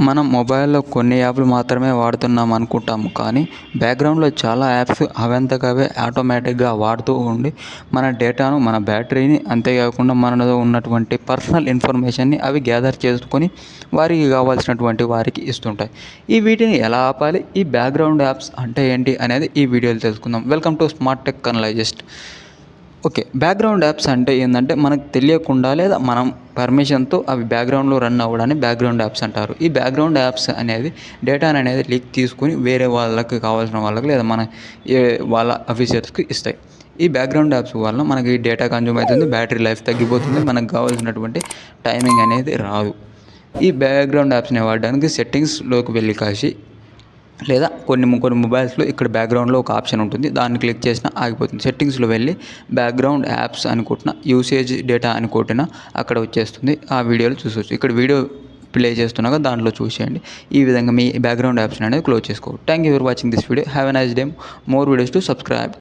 మనం మొబైల్లో కొన్ని యాప్లు మాత్రమే వాడుతున్నాం అనుకుంటాము, కానీ బ్యాక్గ్రౌండ్లో చాలా యాప్స్ అవంతకవే ఆటోమేటిక్గా వాడుతూ ఉండి మన డేటాను, మన బ్యాటరీని, అంతేకాకుండా మనలో ఉన్నటువంటి పర్సనల్ ఇన్ఫర్మేషన్ని అవి గ్యాదర్ చేసుకొని వారికి కావాల్సినటువంటి వారికి ఇస్తుంటాయి. వీటిని ఎలా ఆపాలి, ఈ బ్యాక్గ్రౌండ్ యాప్స్ అంటే ఏంటి అనేది ఈ వీడియోలో తెలుసుకుందాం. Welcome to smart tech analyst. Okay, background apps అంటే ఏంటంటే మనకు తెలియకుండా లేదా మనం పర్మిషన్తో అవి బ్యాక్గ్రౌండ్లో రన్ అవ్వడాన్ని బ్యాక్గ్రౌండ్ యాప్స్ అంటారు. ఈ బ్యాక్గ్రౌండ్ యాప్స్ అనేది డేటాను అనేది లీక్ తీసుకుని వేరే వాళ్ళకి కావాల్సిన వాళ్ళకి లేదా మన వాళ్ళ ఆఫీసర్స్కి ఇస్తాయి. ఈ బ్యాక్గ్రౌండ్ యాప్స్ వల్ల మనకి డేటా కన్జ్యూమ్ అవుతుంది, బ్యాటరీ లైఫ్ తగ్గిపోతుంది, మనకు కావాల్సినటువంటి టైమింగ్ అనేది రాదు. ఈ బ్యాక్గ్రౌండ్ యాప్స్ని వాడడానికి సెట్టింగ్స్లోకి వెళ్ళి కాసి లేదా కొన్ని మొబైల్స్లో ఇక్కడ బ్యాక్గ్రౌండ్లో ఒక ఆప్షన్ ఉంటుంది, దాన్ని క్లిక్ చేసినా ఆగిపోతుంది. సెట్టింగ్స్లో వెళ్ళి బ్యాక్గ్రౌండ్ యాప్స్ అని కొట్టిన, యూసేజ్ డేటా అని కొట్టినా అక్కడ వచ్చేస్తుంది. ఆ వీడియోలో చూసొచ్చు. ఇక్కడ వీడియో ప్లే చేస్తున్నాగా దాంట్లో చూసేయండి. ఈ విధంగా మీ బ్యాక్గ్రౌండ్ యాప్స్ అనేది క్లోజ్ చేసుకోవచ్చు. Thank you for watching this video. Have a nice day. More videos to subscribe.